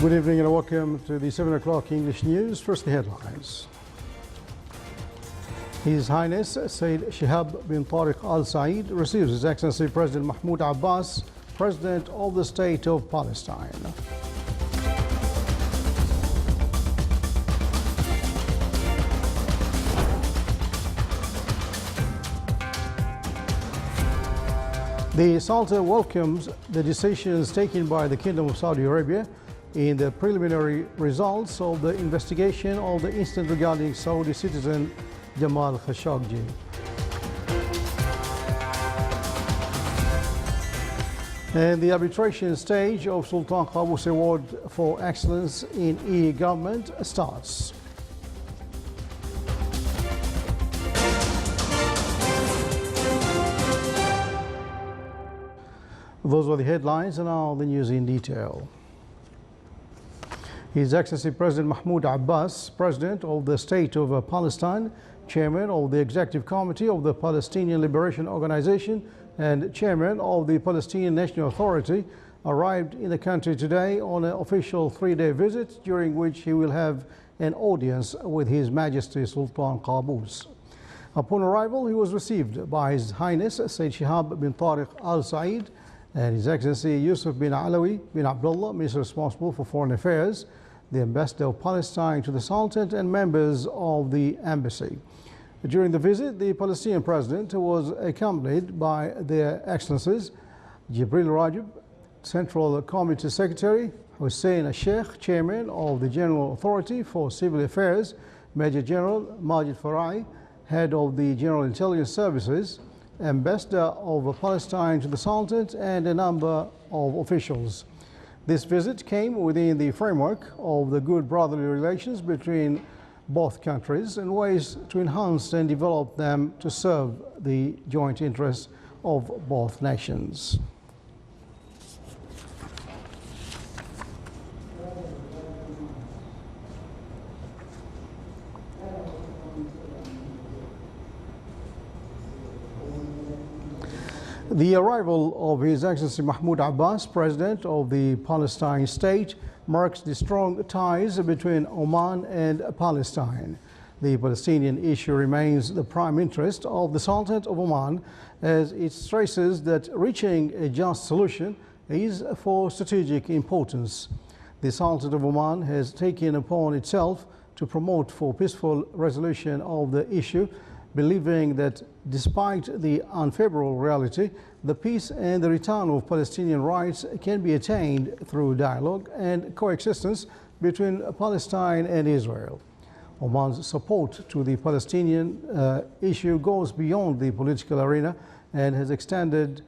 Good evening and welcome to the 7 o'clock English News. First, the headlines. His Highness Sayyid Shihab bin Tariq Al Said receives His Excellency President Mahmoud Abbas, President of the State of Palestine. The Sultan welcomes the decisions taken by the Kingdom of Saudi Arabia in the preliminary results of the investigation of the incident regarding Saudi citizen Jamal Khashoggi. And the arbitration stage of Sultan Qaboos Award for Excellence in E-Government starts. Those were the headlines, and now the news in detail. His Excellency President Mahmoud Abbas, President of the State of Palestine, Chairman of the Executive Committee of the Palestinian Liberation Organization, and Chairman of the Palestinian National Authority, arrived in the country today on an official 3-day visit, during which he will have an audience with His Majesty Sultan Qaboos. Upon arrival, he was received by His Highness Sayyid Shihab bin Tariq Al Said and His Excellency Yusuf bin Alawi bin Abdullah, Minister responsible for Foreign Affairs, the Ambassador of Palestine to the Sultan, and members of the embassy. During the visit, the Palestinian President was accompanied by their Excellencies Jibril Rajab, Central Committee Secretary, Hussein Sheikh, Chairman of the General Authority for Civil Affairs, Major General Majid Farai, Head of the General Intelligence Services, Ambassador of Palestine to the Sultan, and a number of officials. This visit came within the framework of the good brotherly relations between both countries and ways to enhance and develop them to serve the joint interests of both nations. The arrival of His Excellency Mahmoud Abbas, President of the Palestine State, marks the strong ties between Oman and Palestine. The Palestinian issue remains the prime interest of the Sultanate of Oman, as it stresses that reaching a just solution is of strategic importance. The Sultanate of Oman has taken upon itself to promote for peaceful resolution of the issue, believing that despite the unfavorable reality, the peace and the return of Palestinian rights can be attained through dialogue and coexistence between Palestine and Israel. Oman's support to the Palestinian issue goes beyond the political arena and has extended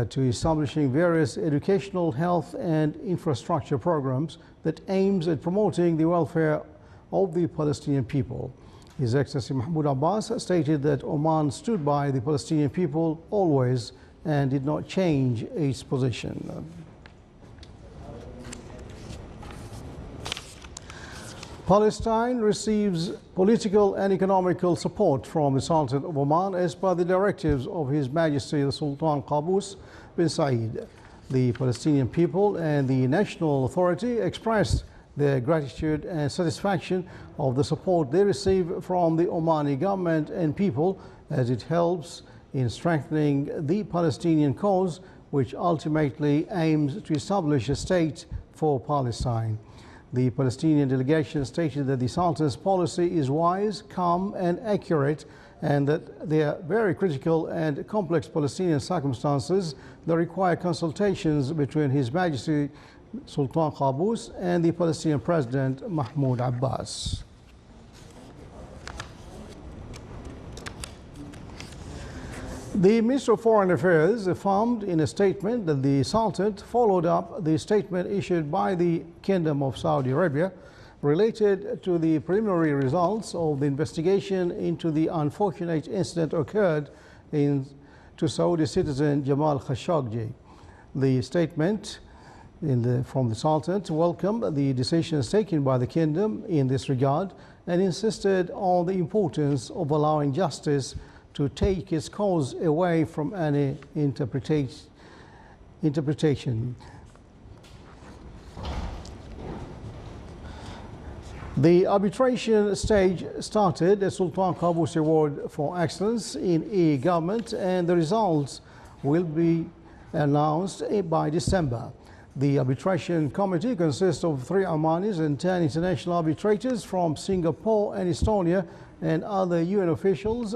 to establishing various educational, health and infrastructure programs that aims at promoting the welfare of the Palestinian people. His Excellency Mahmoud Abbas stated that Oman stood by the Palestinian people always and did not change its position. Palestine receives political and economical support from the Sultan of Oman as per the directives of His Majesty the Sultan Qaboos bin Said. The Palestinian people and the National Authority expressed their gratitude and satisfaction of the support they receive from the Omani government and people, as it helps in strengthening the Palestinian cause, which ultimately aims to establish a state for Palestine. The Palestinian delegation stated that the Sultan's policy is wise, calm and accurate, and that there are very critical and complex Palestinian circumstances that require consultations between His Majesty Sultan Qaboos and the Palestinian President Mahmoud Abbas. The Minister of Foreign Affairs affirmed in a statement that the Sultan followed up the statement issued by the Kingdom of Saudi Arabia related to the preliminary results of the investigation into the unfortunate incident occurred to Saudi citizen Jamal Khashoggi. The statement from the Sultan welcomed the decisions taken by the Kingdom in this regard and insisted on the importance of allowing justice to take its course away from any interpretation. The arbitration stage started at Sultan Qaboos Award for Excellence in E-Government, and the results will be announced by December. The arbitration committee consists of 3 Omanis and 10 international arbitrators from Singapore and Estonia and other UN officials.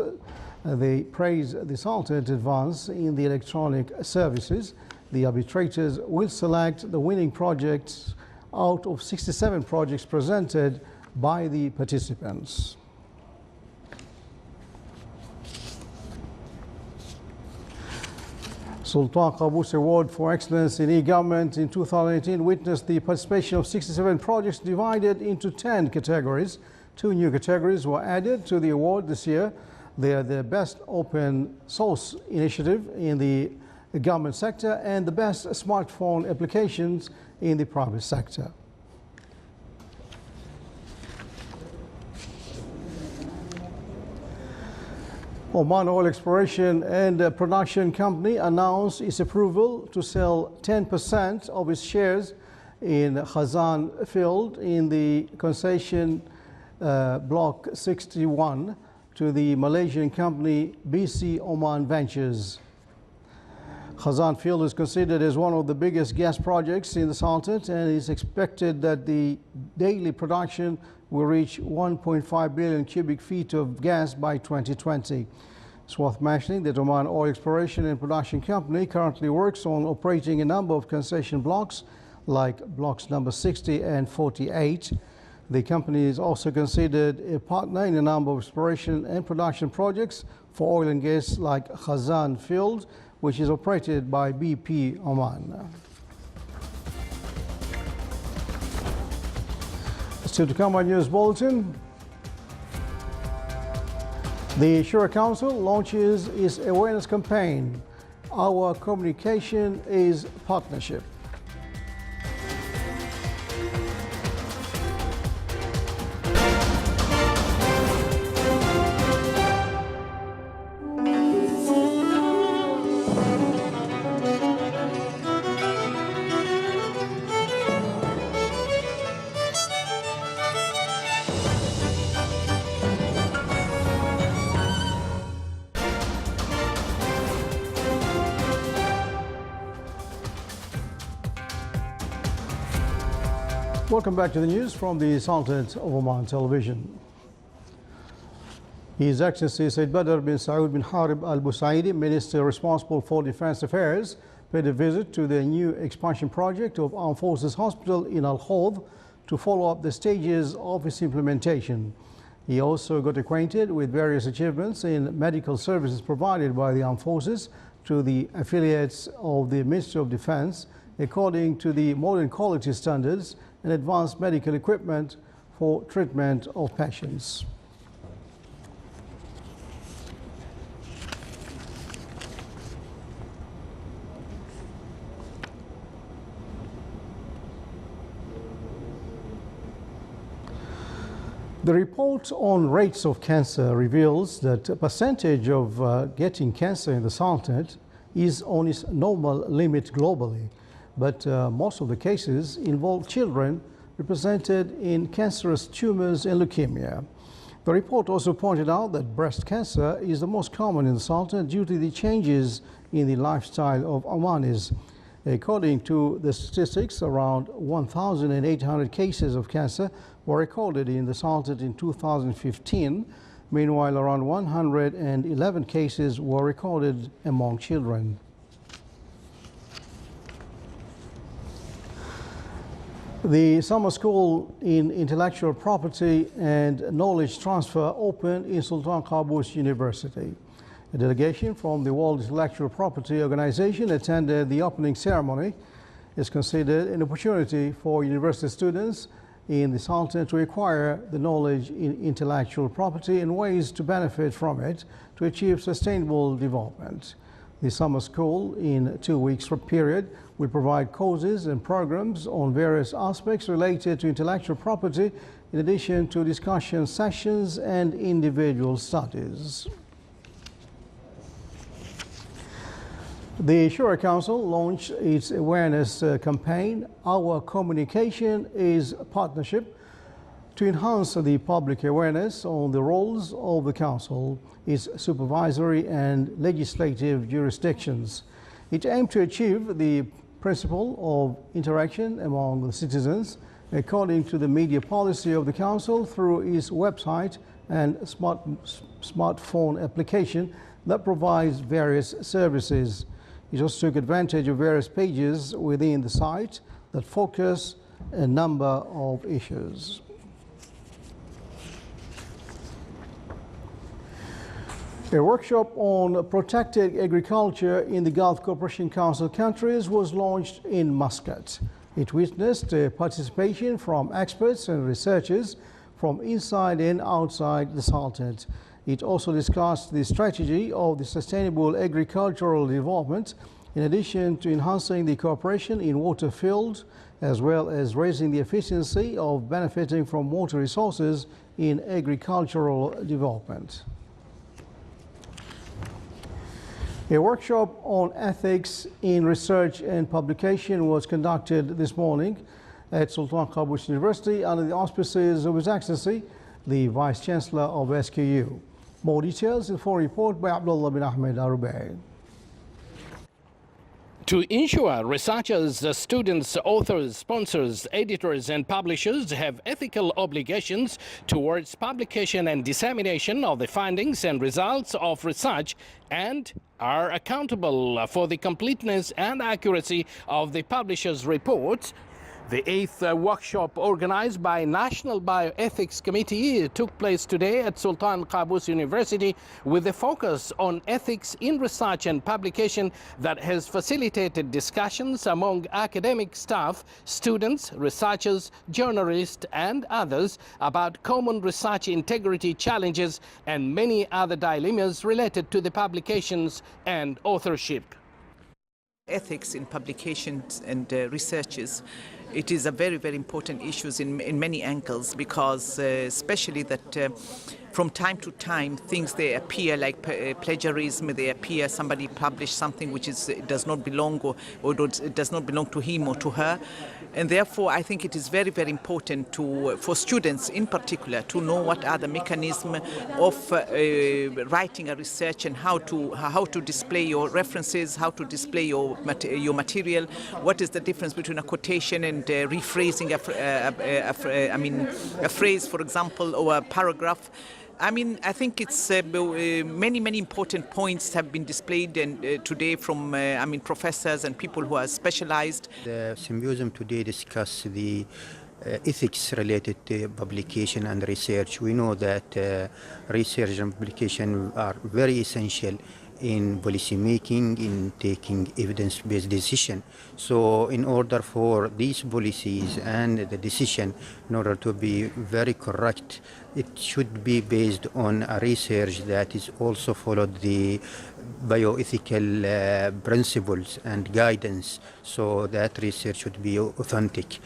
They praise the Sultan's advance in the electronic services. The arbitrators will select the winning projects out of 67 projects presented by the participants. Sultan Qaboos Award for Excellence in E-Government in 2018 witnessed the participation of 67 projects divided into 10 categories. 2 new categories were added to the award this year. They are the Best Open Source Initiative in the government sector and the Best Smartphone Applications in the private sector. Oman Oil Exploration and Production Company announced its approval to sell 10% of its shares in Khazan field in the concession Block 61 to the Malaysian company BC Oman Ventures. Khazan field is considered as one of the biggest gas projects in the Sultanate, and it is expected that the daily production will reach 1.5 billion cubic feet of gas by 2020. It's worth mentioning that Oman Oil Exploration and Production Company currently works on operating a number of concession blocks like blocks number 60 and 48. The company is also considered a partner in a number of exploration and production projects for oil and gas like Khazan field, which is operated by BP Oman. Still to come on News Bulletin. The Shura Council launches its awareness campaign. Our communication is partnership. Welcome back to the news from the Sultanate of Oman Television. His Excellency Said Badr bin Saud bin Harib Al Busaidi, Minister responsible for Defense Affairs, paid a visit to the new expansion project of Armed Forces Hospital in Al Khawd to follow up the stages of its implementation. He also got acquainted with various achievements in medical services provided by the Armed Forces to the affiliates of the Ministry of Defense according to the modern quality standards and advanced medical equipment for treatment of patients. The report on rates of cancer reveals that a percentage of getting cancer in the Sultanate is on its normal limit globally. But most of the cases involve children represented in cancerous tumors and leukemia. The report also pointed out that breast cancer is the most common in the Sultanate due to the changes in the lifestyle of Omanis. According to the statistics, around 1,800 cases of cancer were recorded in the Sultanate in 2015. Meanwhile, around 111 cases were recorded among children. The summer school in intellectual property and knowledge transfer opened in Sultan Qaboos University. A delegation from the World Intellectual Property Organization attended the opening ceremony. It's considered an opportunity for university students in the Sultanate to acquire the knowledge in intellectual property and ways to benefit from it to achieve sustainable development. The summer school, in a 2 weeks period, will provide courses and programs on various aspects related to intellectual property, in addition to discussion sessions and individual studies. The Shura Council launched its awareness campaign, Our Communication is Partnership, to enhance the public awareness on the roles of the Council, its supervisory and legislative jurisdictions. It aimed to achieve the principle of interaction among the citizens according to the media policy of the Council through its website and smartphone application that provides various services. It also took advantage of various pages within the site that focus a number of issues. A workshop on protected agriculture in the Gulf Cooperation Council countries was launched in Muscat. It witnessed participation from experts and researchers from inside and outside the Sultanate. It also discussed the strategy of the sustainable agricultural development, in addition to enhancing the cooperation in water field, as well as raising the efficiency of benefiting from water resources in agricultural development. A workshop on ethics in research and publication was conducted this morning at Sultan Qaboos University under the auspices of His Excellency, the Vice Chancellor of SQU. More details in the full report by Abdullah bin Ahmed Arubai. To ensure researchers, students, authors, sponsors, editors and publishers have ethical obligations towards publication and dissemination of the findings and results of research and are accountable for the completeness and accuracy of the publisher's reports, the 8th workshop organized by National Bioethics Committee took place today at Sultan Qaboos University with a focus on ethics in research and publication that has facilitated discussions among academic staff, students, researchers, journalists and others about common research integrity challenges and many other dilemmas related to the publications and authorship. Ethics in publications and researches, it is a very, very important issue in many angles, because especially that from time to time things they appear like plagiarism, they appear somebody published something which does not belong or it does not belong to him or to her. And therefore I think it is very, very important for students in particular to know what are the mechanisms of writing a research and how to display your references, how to display your material, what is the difference between a quotation and rephrasing a phrase, for example, or a paragraph. I mean, I think it's many important points have been displayed today from professors and people who are specialized. The symposium today discussed the ethics related to publication and research. We know that research and publication are very essential in policy making, in taking evidence-based decision. So in order for these policies and the decision, in order to be very correct, it should be based on a research that is also followed the bioethical principles and guidance, so that research should be authentic.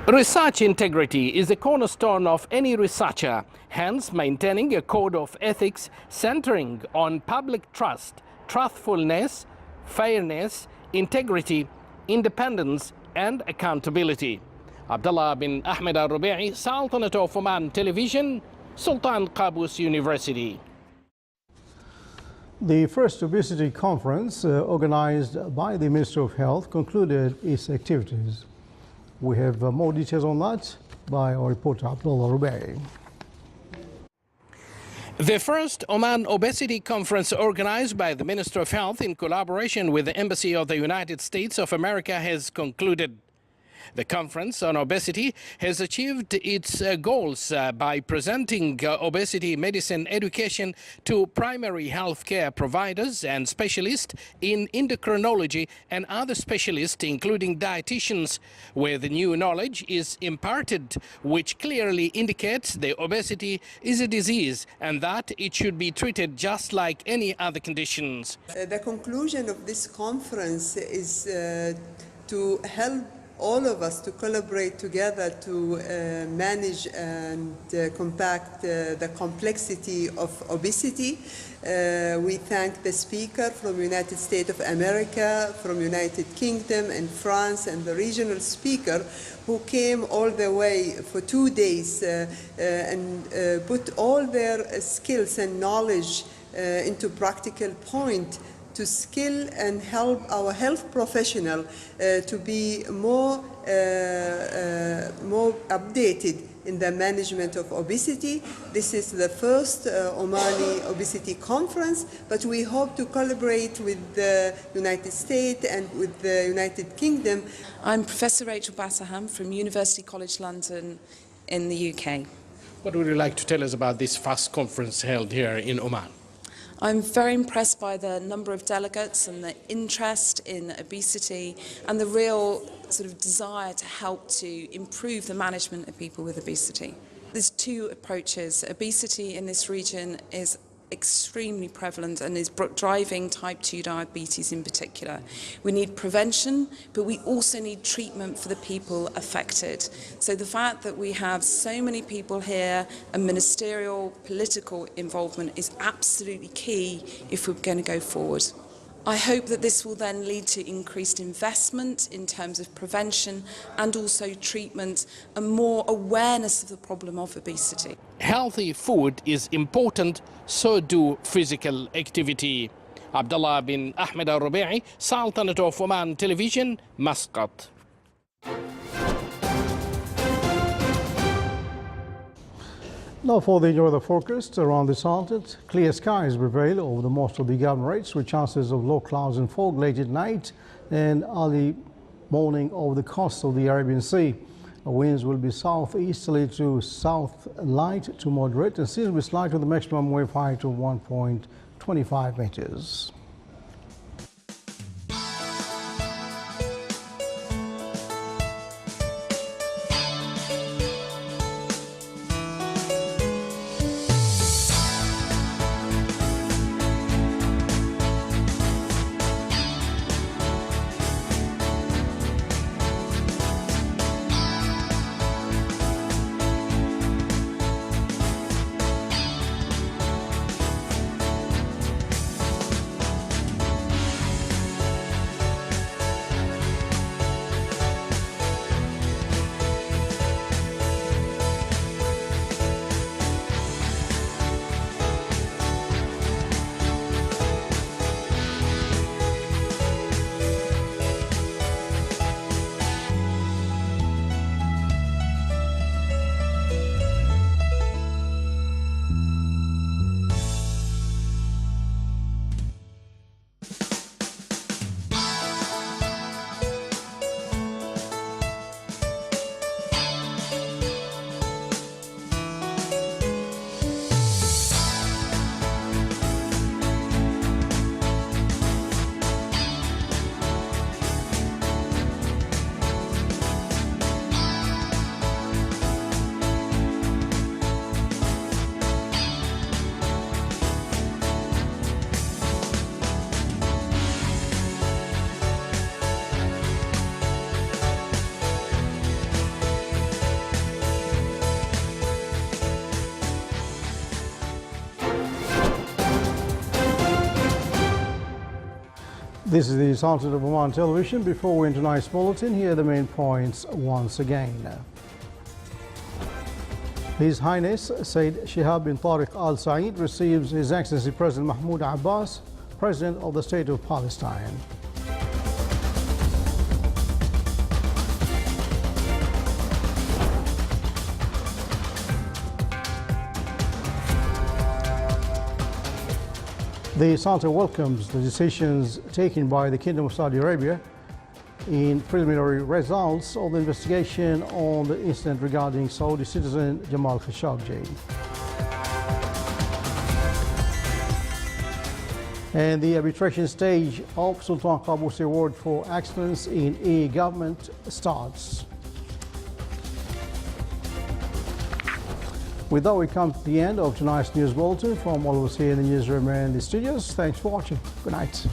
Research integrity is a cornerstone of any researcher, hence maintaining a code of ethics centering on public trust, truthfulness, fairness, integrity, independence and accountability. Abdullah bin Ahmed Al-Rubai, Sultanate of Oman Television, Sultan Qaboos University. The first obesity conference organized by the Ministry of Health concluded its activities. We have more details on that by our reporter Abdullah Rubai. The first Oman Obesity Conference organized by the Minister of Health in collaboration with the Embassy of the United States of America has concluded. The conference on obesity has achieved its goals by presenting obesity medicine education to primary health care providers and specialists in endocrinology and other specialists, including dietitians, where the new knowledge is imparted, which clearly indicates the obesity is a disease and that it should be treated just like any other conditions. The conclusion of this conference is to help all of us to collaborate together to manage and combat the complexity of obesity. We thank the speaker from United States of America, from United Kingdom and France, and the regional speaker who came all the way for 2 days and put all their skills and knowledge into practical point to skill and help our health professional to be more updated in the management of obesity. This is the first Omani Obesity Conference, but we hope to collaborate with the United States and with the United Kingdom. I'm Professor Rachel Bassaham from University College London in the UK. What would you like to tell us about this first conference held here in Oman? I'm very impressed by the number of delegates and the interest in obesity and the real sort of desire to help to improve the management of people with obesity. There's two approaches. Obesity in this region is extremely prevalent and is driving type 2 diabetes in particular. We need prevention, but we also need treatment for the people affected. So the fact that we have so many people here and ministerial, political involvement is absolutely key if we're going to go forward. I hope that this will then lead to increased investment in terms of prevention and also treatment and more awareness of the problem of obesity. Healthy food is important, so do physical activity. Abdullah bin Ahmed al-Rubi'i, Sultanate of Oman Television, Muscat. Now for the weather forecast around the Sultanate. Clear skies prevail over the most of the governorates with chances of low clouds and fog late at night and early morning over the coast of the Arabian Sea. Winds will be southeasterly to south light to moderate and seas will be slight with a maximum wave height of 1.25 meters. This is the Sultanate of Oman Television. Before we enter tonight's bulletin, here are the main points once again. His Highness Sayyid Shihab bin Tariq Al Saeed receives His Excellency President Mahmoud Abbas, President of the State of Palestine. The Sultan welcomes the decisions taken by the Kingdom of Saudi Arabia in preliminary results of the investigation on the incident regarding Saudi citizen Jamal Khashoggi. And the arbitration stage of Sultan Qaboos Award for Excellence in E-Government starts. With that, we come to the end of tonight's news bulletin. From all of us here in the newsroom and the studios, thanks for watching. Good night.